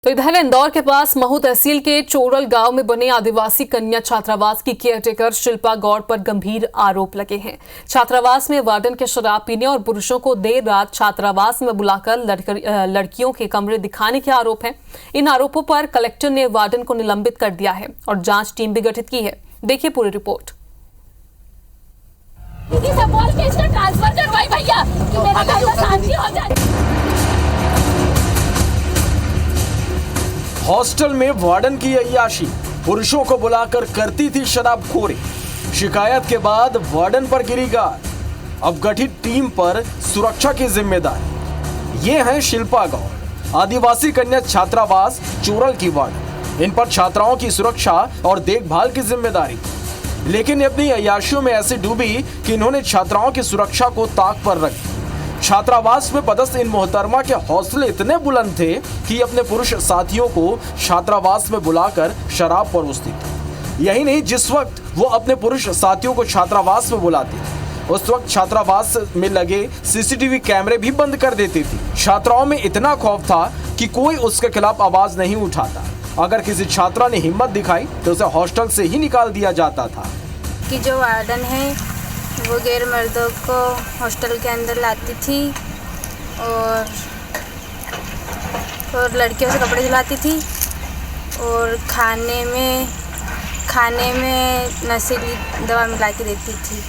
तो इधर इंदौर के पास महू तहसील के चोरल गांव में बने आदिवासी कन्या छात्रावास की केयरटेकर शिल्पा गौड़ पर गंभीर आरोप लगे हैं। छात्रावास में वार्डन के शराब पीने और पुरुषों को देर रात छात्रावास में बुलाकर लड़कियों के कमरे दिखाने के आरोप हैं। इन आरोपों पर कलेक्टर ने वार्डन को निलंबित कर दिया है और जांच टीम भी गठित की है। देखिए पूरी रिपोर्ट। हॉस्टल में वार्डन की अय्याशी, पुरुषों को बुलाकर करती थी शराबखोरी। शिकायत के बाद वार्डन पर गिरी गाज। अब गठित टीम पर सुरक्षा की जिम्मेदारी। ये हैं शिल्पा गौड़, आदिवासी कन्या छात्रावास चोरल की वार्डन। इन पर छात्राओं की सुरक्षा और देखभाल की जिम्मेदारी, लेकिन अपनी अय्याशियों में ऐसे डूबी कि इन्होंने छात्राओं की सुरक्षा को ताक पर रख दिया। छात्रावास में पदस्थ इन मोहतरमा के हौसले इतने बुलंद थे कि अपने पुरुष साथियों को छात्रावास में बुलाकर शराब परोसती थी। यही नहीं, जिस वक्त वो अपने पुरुष साथियों को छात्रावास में बुलाती थी, उस वक्त छात्रावास में लगे सीसीटीवी कैमरे भी बंद कर देती थी। छात्राओं में इतना खौफ था कि कोई उसके खिलाफ आवाज नहीं उठाता। अगर किसी छात्रा ने हिम्मत दिखाई तो उसे हॉस्टल से ही निकाल दिया जाता था। कि जो वार्डन है वो गैर मर्दों को हॉस्टल के अंदर लाती थी और लड़कियों से कपड़े धुलाती थी और खाने में नशीली दवा मिला के देती थी।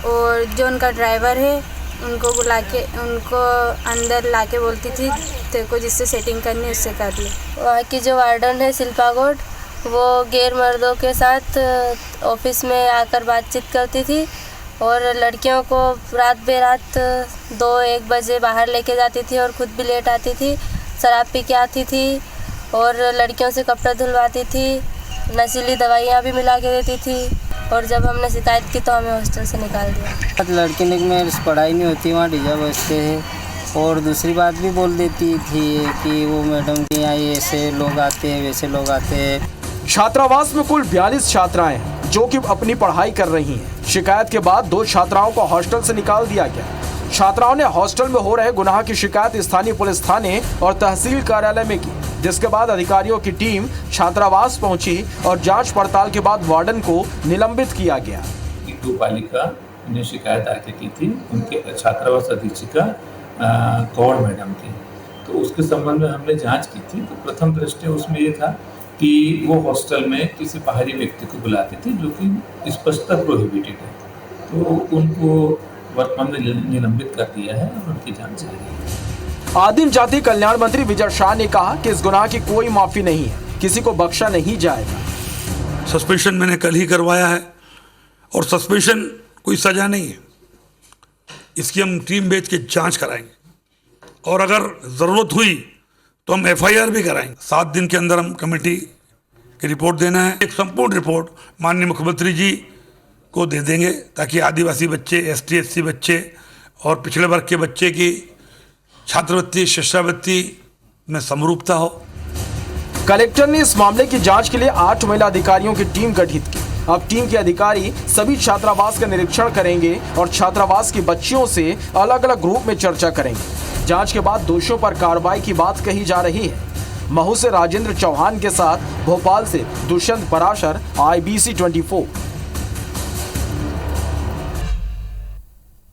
और जो उनका ड्राइवर है उनको अंदर लाके बोलती थी तेरे को जिससे सेटिंग करनी उससे कर ले। वहाँ की जो वार्डन है शिल्पा गौड़, वो गैर मर्दों के साथ ऑफिस में आकर बातचीत करती थी और लड़कियों को रात बेरात 2-1 बजे बाहर लेके जाती थी और ख़ुद भी लेट आती थी। शराब पी के आती थी और लड़कियों से कपड़े धुलवाती थी, नशीली दवाइयाँ भी मिला के देती थी। और जब हमने शिकायत की तो हमें हॉस्टल से निकाल दिया। लड़की ने मेरी पढ़ाई नहीं होती, वहाँ डीजा बजते हैं। और दूसरी बात भी बोल देती थी कि वो मैडम के यहाँ ऐसे लोग आते हैं वैसे लोग आते हैं। छात्रावास में कुल 42 छात्राएं हैं जो कि अपनी पढ़ाई कर रही हैं। शिकायत के बाद 2 छात्राओं को हॉस्टल से निकाल दिया गया। छात्राओं ने हॉस्टल में हो रहे गुनाह की शिकायत स्थानीय पुलिस थाने और तहसील कार्यालय में की, जिसके बाद अधिकारियों की टीम छात्रावास पहुंची और जांच पड़ताल के बाद वार्डन को निलंबित किया गया। 2 बालिका ने शिकायत आके की थी, उनके छात्रावास अधीक्षिका गौड़ मैडम की। तो उसके संबंध में हमने जांच की थी। तो प्रथम दृष्टया उसमें ये था कि वो हॉस्टल में किसी बाहरी व्यक्ति को बुलाती थी जो कि स्पष्टतः प्रोहिबिटेड है। तो उनको वर्तमान में निलंबित कर दिया है और उनकी जांच जारी है। आदिम जाति कल्याण मंत्री विजय शाह ने कहा कि इस गुनाह की कोई माफी नहीं है, किसी को बख्शा नहीं जाएगा। सस्पेंशन मैंने कल ही करवाया है और सस्पेंशन कोई सजा नहीं है। इसकी हम टीम भेज के जांच कराएंगे और अगर जरूरत हुई तो हम FIR भी कराएंगे। 7 दिन के अंदर हम कमेटी की रिपोर्ट देना है। एक संपूर्ण रिपोर्ट माननीय मुख्यमंत्री जी को दे देंगे ताकि आदिवासी बच्चे, ST SC बच्चे और पिछड़े वर्ग के बच्चे की छात्रवृत्ति, शिष्यवृत्ति में समरूपता हो। कलेक्टर ने इस मामले की जांच के लिए 8 महिला अधिकारियों की टीम गठित की। अब टीम के अधिकारी सभी छात्रावास का निरीक्षण करेंगे और छात्रावास की बच्चियों से अलग अलग ग्रुप में चर्चा करेंगे। जांच के बाद दोषियों पर कार्रवाई की बात कही जा रही है। महू से राजेंद्र चौहान के साथ भोपाल से दुष्यंत पराशर, IBC 24।